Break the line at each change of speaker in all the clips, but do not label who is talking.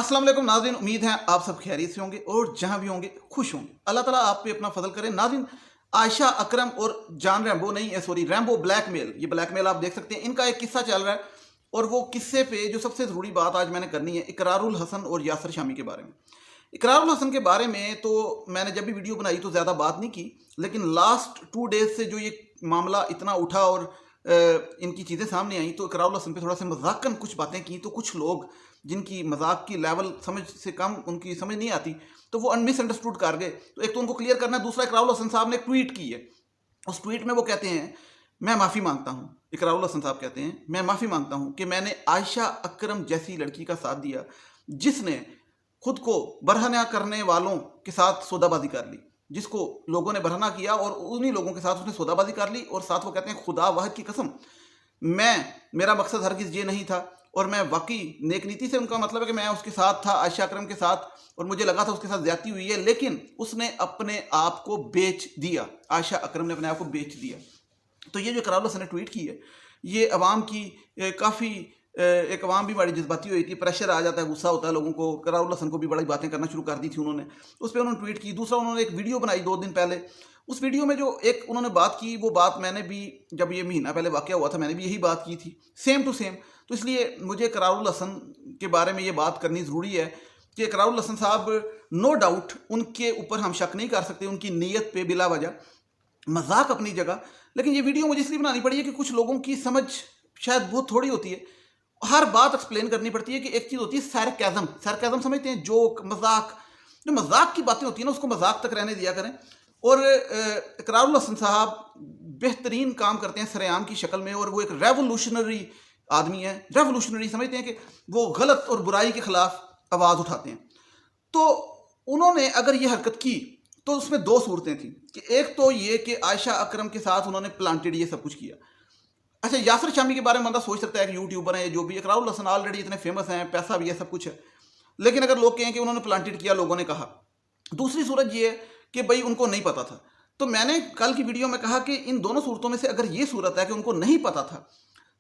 अस्सलाम वालेकुम नाज़रीन, उम्मीद है आप सब खैरियत से होंगे और जहां भी होंगे खुश होंगे। अल्लाह ताला आप पे अपना फजल करे। नाज़रीन, आयशा अकरम और जॉन रैम्बो नहीं सॉरी रैम्बो ब्लैकमेल, ये ब्लैकमेल आप देख सकते हैं, इनका एक किस्सा चल रहा है। और वो किस्से पे जो सबसे ज़रूरी बात आज मैंने करनी है इकरारुल हसन और यासर शामी के बारे में। इकरारुल हसन के बारे में तो मैंने जब भी वीडियो बनाई तो ज़्यादा बात नहीं की, लेकिन लास्ट 2 डेज से जो ये मामला इतना उठा और इनकी चीज़ें सामने आई तो इकरारुल हसन पे थोड़ा सा मजाकन कुछ बातें की, तो कुछ लोग जिनकी मजाक की लेवल समझ से कम उनकी समझ नहीं आती तो वो मिसअंडरस्टूड कर गए। तो एक तो उनको क्लियर करना है, दूसरा इकरारुल हसन साहब ने एक ट्वीट की है। उस ट्वीट में वो कहते हैं मैं माफ़ी मांगता हूँ, इकरारुल हसन साहब कहते हैं मैं माफ़ी मांगता हूँ कि मैंने आयशा अकरम जैसी लड़की का साथ दिया जिसने खुद को बरहना करने वालों के साथ सौदाबाजी कर ली, जिसको लोगों ने बरहना किया और उन्हीं लोगों के साथ उसने सौदाबाजी कर ली। और साथ वो कहते हैं खुदा वाहिद की कसम मेरा मकसद हरगिज़ ये नहीं था और मैं वाकई नेक नीति से, उनका मतलब है कि मैं उसके साथ था आयशा अकरम के साथ और मुझे लगा था उसके साथ ज्यादती हुई है, लेकिन उसने अपने आप को बेच दिया, आयशा अकरम ने अपने आप को बेच दिया। तो ये जो इकरारुल हसन ने ट्वीट की है ये अवाम की काफ़ी एक अवाम भी बड़ी जज्बाती हुई थी, प्रेशर आ जाता है, गुस्सा होता है लोगों को। इकरारुल हसन को भी बड़ी बातें करना शुरू कर दी थी उन्होंने, उस पर उन्होंने ट्वीट की। दूसरा उन्होंने एक वीडियो बनाई 2 दिन पहले, उस वीडियो में जो एक उन्होंने बात की वो बात मैंने भी जब ये महीना पहले वाक़या हुआ था मैंने भी यही बात की थी, सेम टू सेम। तो इसलिए मुझे इकरारुल हसन के बारे में ये बात करनी ज़रूरी है कि इकरारुल हसन साहब नो डाउट उनके ऊपर हम शक नहीं कर सकते, उनकी नीयत पे बिला वजह मजाक अपनी जगह, लेकिन ये वीडियो मुझे इसलिए बनानी पड़ी है कि कुछ लोगों की समझ शायद बहुत थोड़ी होती है, हर बात एक्सप्लेन करनी पड़ती है। कि एक चीज़ होती है सरकाज़म समझते हैं, जोक मजाक, जो मजाक की बातें होती हैं ना उसको मजाक तक रहने दिया करें। और इकरारुल हसन साहब बेहतरीन काम करते हैं सरेआम की शक्ल में, और वो एक रेवोल्यूशनरी आदमी है। रेवोल्यूशनरी समझते हैं कि वो गलत और बुराई के खिलाफ आवाज़ उठाते हैं। तो उन्होंने अगर ये हरकत की तो उसमें 2 सूरतें थी कि एक तो ये कि आयशा अकरम के साथ उन्होंने प्लांटेड ये सब कुछ किया। अच्छा, यासर शामी के बारे में बंदा सोच सकता है कि यूट्यूबर है जो भी, इकरारुल हसन ऑलरेडी इतने फेमस हैं, पैसा भी है, सब कुछ है, लेकिन अगर लोग कहें कि उन्होंने प्लांटेड किया, लोगों ने कहा। दूसरी सूरत ये है कि भाई उनको नहीं पता था। तो मैंने कल की वीडियो में कहा कि इन दोनों सूरतों में से अगर ये सूरत है कि उनको नहीं पता था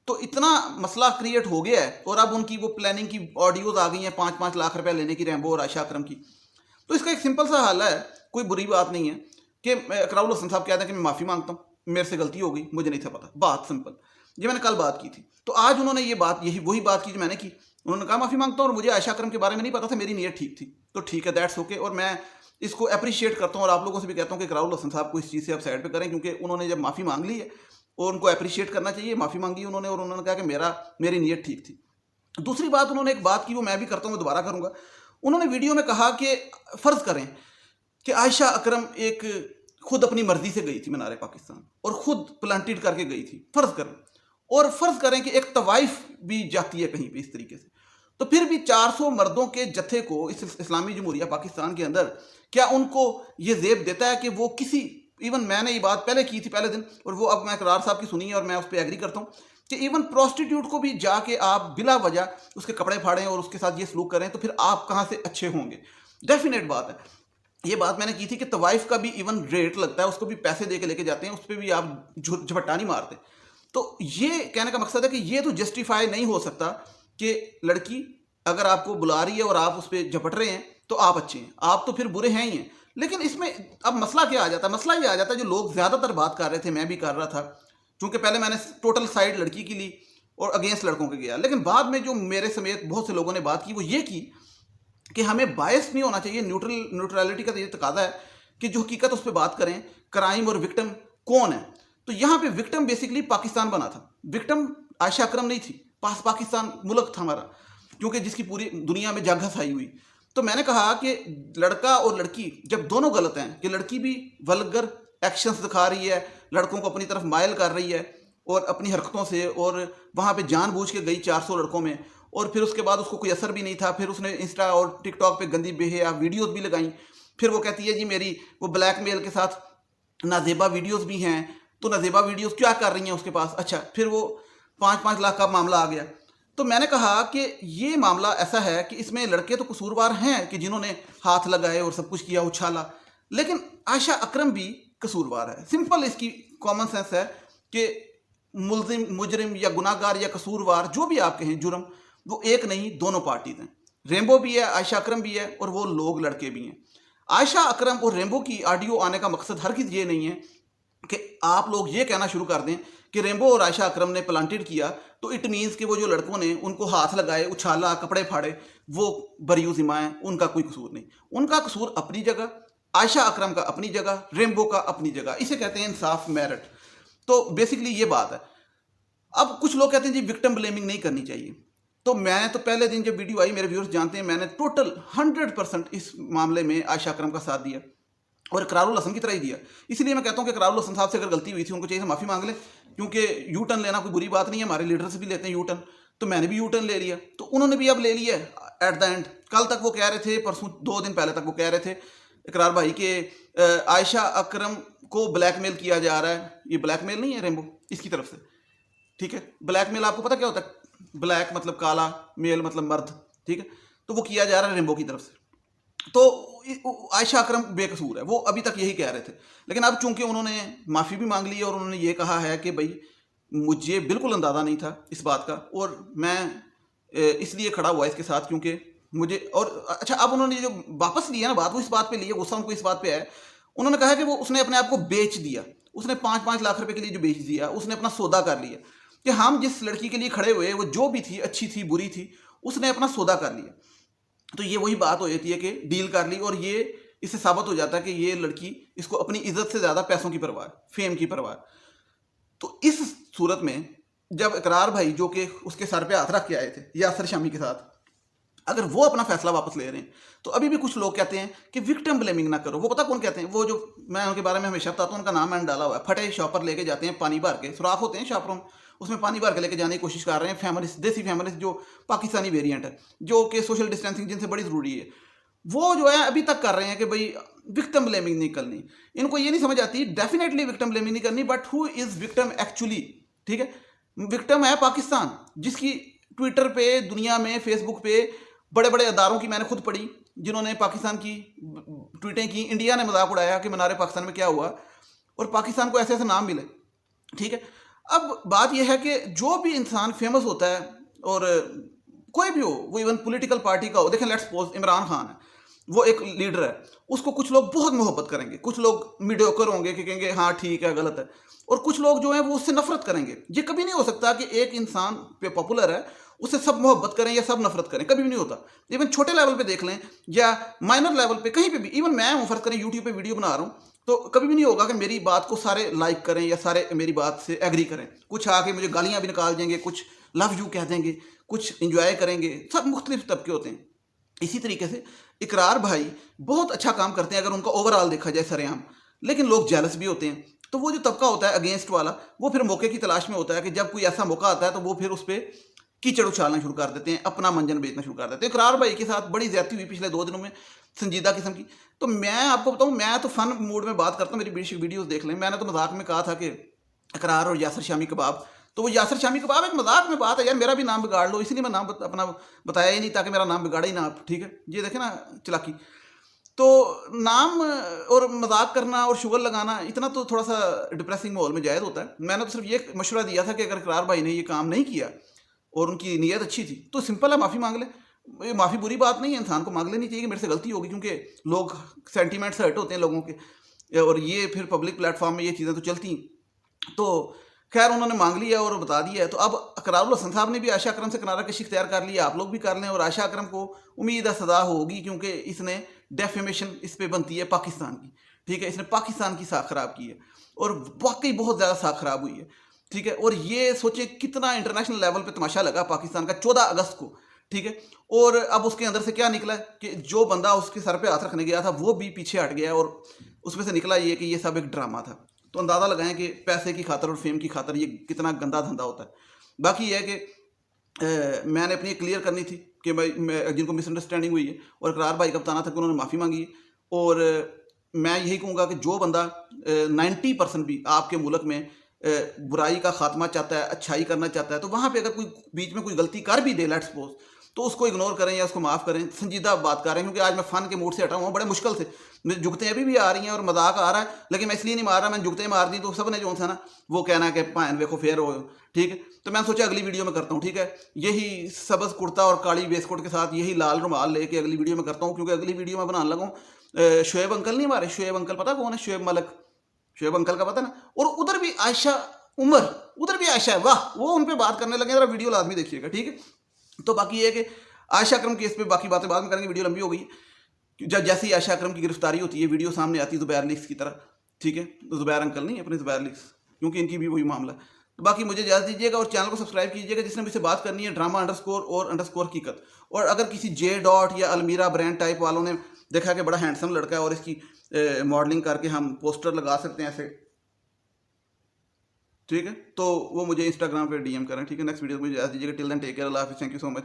तो इतना मसला क्रिएट हो गया है और अब उनकी वो प्लानिंग की ऑडियोज आ गई हैं 5-5 लाख रुपए लेने की रैम्बो और आयशा अकरम की। तो इसका एक सिंपल सा हल है, कोई बुरी बात नहीं है कि इकरारुल हसन साहब कहते हैं कि मैं माफ़ी मांगता हूँ, मेरे से गलती हो गई, मुझे नहीं था पता, बात सिंपल। ये मैंने कल बात की थी, तो आज उन्होंने ये बात वही बात की जो मैंने की। उन्होंने कहा माफ़ी मांगता हूँ और मुझे आयशा अकरम के बारे में नहीं पता था, मेरी नीयत ठीक थी। तो ठीक है, दैट्स ओके, और मैं इसको अप्रिशिएट करता हूँ और आप लोगों से भी कहता हूँ कि इकरारुल हसन साहब को इस चीज़ से आप साइड पे करें, क्योंकि उन्होंने जब माफ़ी मांग ली है और उनको अप्रिशिएट करना चाहिए। माफ़ी मांगी उन्होंने और उन्होंने कहा कि मेरी नीयत ठीक थी। दूसरी बात उन्होंने एक बात की, वो मैं भी करता हूँ, मैं दोबारा करूँगा। उन्होंने वीडियो में कहा कि फ़र्ज़ करें कि आयशा अकरम एक खुद अपनी मर्जी से गई थी मीनार पाकिस्तान और खुद प्लांटेड करके गई थी, फ़र्ज़ करें, और फ़र्ज़ करें कि एक तवाइफ भी जाती है कहीं पे इस तरीके से, तो फिर भी 400 मर्दों के जत्थे को इस इस्लामी जमहूरिया पाकिस्तान के अंदर क्या उनको ये ज़ेब देता है कि वो किसी, इवन मैंने ये बात पहले की थी पहले दिन, और वो अब मैं इकरार साहब की सुनी है और मैं उस पर एग्री करता हूँ कि इवन प्रोस्टिट्यूट को भी जाके आप बिला वजह उसके कपड़े फाड़ें और उसके साथ ये सलूक करें तो फिर आप कहाँ से अच्छे होंगे। डेफिनेट बात है, ये बात मैंने की थी कि तवाइफ का भी इवन रेट लगता है, उसको भी पैसे दे के लेके जाते हैं, उस पर भी आप झपट्टा नहीं मारते। तो ये कहने का मकसद है कि ये तो जस्टिफाई नहीं हो सकता कि लड़की अगर आपको बुला रही है और आप उस पर झपट रहे हैं तो आप अच्छे हैं, आप तो फिर बुरे हैं ही हैं। लेकिन इसमें अब मसला क्या आ जाता है, मसला ये आ जाता है जो लोग ज़्यादातर बात कर रहे थे, मैं भी कर रहा था, क्योंकि पहले मैंने टोटल साइड लड़की की ली और अगेंस्ट लड़कों के गया, लेकिन बाद में जो मेरे समेत बहुत से लोगों ने बात की वो ये की कि हमें बायस नहीं होना चाहिए, न्यूट्रलिटी का तो ये तकाजा है कि जो हकीकत उस पर बात करें, क्राइम और विक्टिम कौन है। तो यहाँ पे विक्टिम बेसिकली पाकिस्तान बना था, विक्टिम आयशा अकरम नहीं थी, पाकिस्तान मुल्क था हमारा, क्योंकि जिसकी पूरी दुनिया में जागह छाई हुई। तो मैंने कहा कि लड़का और लड़की जब दोनों गलत हैं, कि लड़की भी वल्गर एक्शंस दिखा रही है, लड़कों को अपनी तरफ मायल कर रही है और अपनी हरकतों से, और वहाँ पे जानबूझ के गई 400 लड़कों में, और फिर उसके बाद उसको कोई असर भी नहीं था, फिर उसने इंस्टा और टिकटॉक पे गंदी बेहया वीडियोज़ भी लगाई। फिर वो कहती है जी मेरी वो ब्लैकमेल के साथ नाजेबा वीडियोज़ भी हैं, तो नाजेबा वीडियोज़ क्या कर रही हैं उसके पास। अच्छा, फिर वो 5-5 लाख का मामला आ गया। तो मैंने कहा कि ये मामला ऐसा है कि इसमें लड़के तो कसूरवार हैं कि जिन्होंने हाथ लगाए और सब कुछ किया, उछाला, लेकिन आयशा अकरम भी कसूरवार है। सिंपल इसकी कॉमन सेंस है कि मुलजिम, मुजरिम या गुनाहगार या कसूरवार जो भी आप कहें, जुर्म, वो एक नहीं, दोनों पार्टीज हैं। रेम्बो भी है, आयशा अकरम भी है और वो लोग लड़के भी हैं। आयशा अकरम और रेम्बो की ऑडियो आने का मकसद हरगिज़ ये नहीं है कि आप लोग ये कहना शुरू कर दें कि रेम्बो और आयशा अकरम ने प्लांटेड किया तो इट मीन्स कि वो जो लड़कों ने उनको हाथ लगाए, उछाला, कपड़े फाड़े, वो बरियो ज़िम्मा है, उनका कोई कसूर नहीं। उनका कसूर अपनी जगह, आयशा अकरम का अपनी जगह, रेम्बो का अपनी जगह। इसे कहते हैं इंसाफ, मेरिट। तो बेसिकली ये बात है। अब कुछ लोग कहते हैं जी विक्टिम ब्लेमिंग नहीं करनी चाहिए। तो मैं तो पहले दिन जब वीडियो आई, मेरे व्यूअर्स जानते हैं, मैंने टोटल 100% इस मामले में आयशा अकरम का साथ दिया और इकरारुल हसन की तरह ही दिया। इसलिए मैं कहता हूँ कि इकरारुल हसन साहब से अगर गलती हुई थी उनको चाहिए माफ़ी मांग लें, क्योंकि यू टर्न लेना कोई बुरी बात नहीं है, हमारे लीडर से भी लेते हैं यू टर्न, तो मैंने भी यू टर्न ले लिया, तो उन्होंने भी अब ले लिया एट द एंड। कल तक वो कह रहे थे, परसों 2 दिन पहले तक वो कह रहे थे इकरार भाई के आयशा अकरम को ब्लैकमेल किया जा रहा है। ये ब्लैकमेल नहीं है रेम्बो इसकी तरफ से, ठीक है। ब्लैकमेल आपको पता क्या होता है? ब्लैक मतलब काला, मेल मतलब मर्द, ठीक है। तो वो किया जा रहा है रेम्बो की तरफ से। तो आयशा अकरम बेकसूर है, वो अभी तक यही कह रहे थे। लेकिन अब चूंकि उन्होंने माफ़ी भी मांग ली है और उन्होंने ये कहा है कि भाई मुझे बिल्कुल अंदाज़ा नहीं था इस बात का और मैं इसलिए खड़ा हुआ इसके साथ क्योंकि मुझे, और अच्छा अब उन्होंने जो वापस लिया ना बात, वो इस बात पे लिया, गुस्सा उनको इस बात पे है। उन्होंने कहा कि वो उसने अपने आप को बेच दिया, उसने 5-5 लाख रुपए के लिए जो बेच दिया, उसने अपना सौदा कर लिया कि हम जिस लड़की के लिए खड़े हुए वो जो भी थी, अच्छी थी, बुरी थी, उसने अपना सौदा कर लिया। तो ये वही बात हो जाती है कि डील कर ली, और ये इससे साबित हो जाता है कि ये लड़की, इसको अपनी इज्जत से ज़्यादा पैसों की परवाह, फेम की परवाह। तो इस सूरत में जब इकरार भाई जो कि उसके सर पे हाथ रख के आए थे यासर शामी के साथ, अगर वो अपना फैसला वापस ले रहे हैं, तो अभी भी कुछ लोग कहते हैं कि विक्टिम ब्लेमिंग ना करो। वो पता कौन कहते हैं? वो जो मैं उनके बारे में हमेशा बताता हूँ, उनका नाम मैंने डाला हुआ है। फटे शॉपर लेके जाते हैं पानी भर के, सुराख होते हैं शॉपरों में, उसमें पानी भर के लेके जाने की कोशिश कर रहे हैं फैमिलीज, देसी फैमिलीज जो पाकिस्तानी वेरिएंट है, जो कि सोशल डिस्टेंसिंग जिनसे बड़ी ज़रूरी है, वो जो है अभी तक कर रहे हैं कि भाई विक्टिम ब्लेमिंग नहीं करनी। इनको ये नहीं समझ आती, डेफिनेटली विक्टिम ब्लेमिंग नहीं करनी, but who is victim actually, ठीक है। विक्टिम है पाकिस्तान, जिसकी ट्विटर पे, दुनिया में, फेसबुक पे बड़े बड़े अदारों की मैंने खुद पढ़ी जिन्होंने पाकिस्तान की ट्वीटें की। इंडिया ने मजाक उड़ाया कि मनारे पाकिस्तान में क्या हुआ, और पाकिस्तान को ऐसे ऐसे नाम मिले, ठीक है। अब बात यह है कि जो भी इंसान फेमस होता है, और कोई भी हो, वो इवन पॉलिटिकल पार्टी का हो, देखें लेट्स सपोज इमरान खान है, वो एक लीडर है, उसको कुछ लोग बहुत मोहब्बत करेंगे, कुछ लोग मीडियोकर होंगे कि कहेंगे हाँ ठीक है, गलत है, और कुछ लोग जो हैं वो उससे नफरत करेंगे। ये कभी नहीं हो सकता कि एक इंसान पे पॉपुलर है उससे सब मोहब्बत करें या सब नफरत करें, कभी भी नहीं होता। इवन छोटे लेवल पे देख लें या माइनर लेवल पे, कहीं पे भी, इवन मैं हूँ, फर्ज करें यूट्यूब पे वीडियो बना रहा हूँ, तो कभी भी नहीं होगा कि मेरी बात को सारे लाइक करें या सारे मेरी बात से एग्री करें। कुछ आके मुझे गालियाँ भी निकाल देंगे, कुछ लव यू कह देंगे, कुछ इंजॉय करेंगे, सब मुख्तलिफ तबके होते हैं। इसी तरीके से इकरार भाई बहुत अच्छा काम करते हैं अगर उनका ओवरऑल देखा जाए सरेआम, लेकिन लोग जेलस भी होते हैं। तो वो जो तबका होता है अगेंस्ट वाला, वो फिर मौके की तलाश में होता है कि जब कोई ऐसा मौका आता है तो वो फिर उस पर कीचड़ उछालना शुरू कर देते हैं, अपना मंजन बेचना शुरू कर देते हैं। इकरार भाई के साथ बड़ी ज्यादती हुई पिछले 2 दिनों में, संजीदा किस्म की। तो मैं आपको बताऊं, मैं तो फन मूड में बात करता हूँ, मेरी बेसिक वीडियोस देख लें। मैंने तो मजाक में कहा था कि इकरार और यासर शामी कबाब, तो वो यासर शामी कबाब एक मजाक में बात है यार, मेरा भी नाम बिगाड़ लो, इसलिए मैं नाम अपना बताया ही नहीं, ताकि मेरा नाम बिगाड़ा ही ना आप, ठीक है। ये देखें ना चलाकी। तो नाम और मजाक करना और शुगर लगाना, इतना तो थोड़ा सा डिप्रेसिंग माहौल में जायज़ होता है। मैंने तो सिर्फ ये मशवरा दिया था कि अगर इकरार भाई ने ये काम नहीं किया और उनकी नीयत अच्छी थी तो सिंपल है, माफ़ी मांग ले। ये माफ़ी बुरी बात नहीं है, इंसान को मांग लेनी चाहिए कि मेरे से गलती होगी, क्योंकि लोग सेंटीमेंट से हर्ट होते हैं लोगों के, और ये फिर पब्लिक प्लेटफॉर्म में ये चीज़ें तो चलती। तो खैर उन्होंने मांग लिया और बता दिया है। तो अब इकरारुल हसन साहब ने भी आयशा अकरम से किनारा कशी इख्तियार कर लिया, आप लोग भी कर लें, और आयशा अकरम को उम्मीद है सज़ा होगी, क्योंकि इसने डेफेमेशन इस पर बनती है पाकिस्तान की, ठीक है। इसने पाकिस्तान की साख खराब की है, और वाकई बहुत ज़्यादा साख खराब हुई है, ठीक है। और ये सोचे कितना इंटरनेशनल लेवल पे तमाशा लगा पाकिस्तान का 14 अगस्त को, ठीक है। और अब उसके अंदर से क्या निकला कि जो बंदा उसके सर पे हाथ रखने गया था वो भी पीछे हट गया, और उसमें से निकला ये कि ये सब एक ड्रामा था। तो अंदाज़ा लगाएं कि पैसे की खातर और फेम की खातर ये कितना गंदा धंधा होता है। बाकी ये है कि मैंने अपनी क्लियर करनी थी कि भाई जिनको मिसअंडरस्टैंडिंग हुई है, और इकरार भाई का बताना था कि उन्होंने माफ़ी मांगी है। और मैं यही कहूँगा कि जो बंदा 90% भी आपके मुल्क में बुराई का खात्मा चाहता है, अच्छाई करना चाहता है, तो वहाँ पे अगर कोई बीच में कोई गलती कर भी दे, लेट्स सपोज, تو اس کو اگنور کریں یا اس کو معاف کریں, سنجیدہ بات کر رہے ہیں, کیونکہ آج میں فن کے موڈ سے ہٹا ہوا ہوں, بڑے مشکل سے مجھے جگتیں ابھی بھی آ رہی ہیں اور مذاق آ رہا ہے, لیکن میں اس لیے نہیں مار رہا, میں جگتیں مار دی تو سب نے جو تھا نا وہ کہنا کہ پائن ویکو فیئر ہو, ٹھیک ہے. تو میں سوچا اگلی ویڈیو میں کرتا ہوں, ٹھیک ہے, یہی سبز کرتا اور کالی ویسٹ کوٹ کے ساتھ یہی لال رومال لے کے اگلی ویڈیو میں کرتا ہوں, کیونکہ اگلی ویڈیو میں بنانے لگا ہوں شعیب انکل نہیں ہمارے, شعیب انکل پتہ کون ہے, شعیب ملک, شعیب انکل کا پتہ نا, اور ادھر بھی عائشہ عمر, ادھر بھی عائشہ ہے, واہ, وہ ان پہ بات کرنے لگے, ذرا ویڈیو لازمی دیکھیے گا, ٹھیک ہے. تو باقی یہ ہے کہ عائشہ اکرم کیس پہ باقی باتیں بعد میں کریں گے, ویڈیو لمبی ہو گئی. جب جیسے ہی عائشہ اکرم کی گرفتاری ہوتی ہے ویڈیو سامنے آتی ہے زبیر لیکس کی طرح, ٹھیک ہے, زبیر انکل نہیں, اپنے زبیر لیکس, کیونکہ ان کی بھی وہی معاملہ. تو باقی مجھے اجازت دیجیے گا اور چینل کو سبسکرائب کیجیے گا, جس نے مجھ سے بات کرنی ہے ڈرامہ انڈرسکور اور انڈرسکور حقیقت. اور اگر کسی جے ڈاٹ یا المیرا برانڈ ٹائپ والوں نے دیکھا کہ بڑا ہینڈسم لڑکا ہے اور اس کی ماڈلنگ کر کے ہم پوسٹر لگا سکتے ہیں ایسے, ٹھیک ہے, تو وہ مجھے انسٹاگرام پہ ڈی ایم کریں, ٹھیک ہے. نیکسٹ ویڈیو میں مجھے اجازت دیجیے گا, ٹل دین ٹیک کیئر, اللہ حافظ, تھینک یو سو مچ.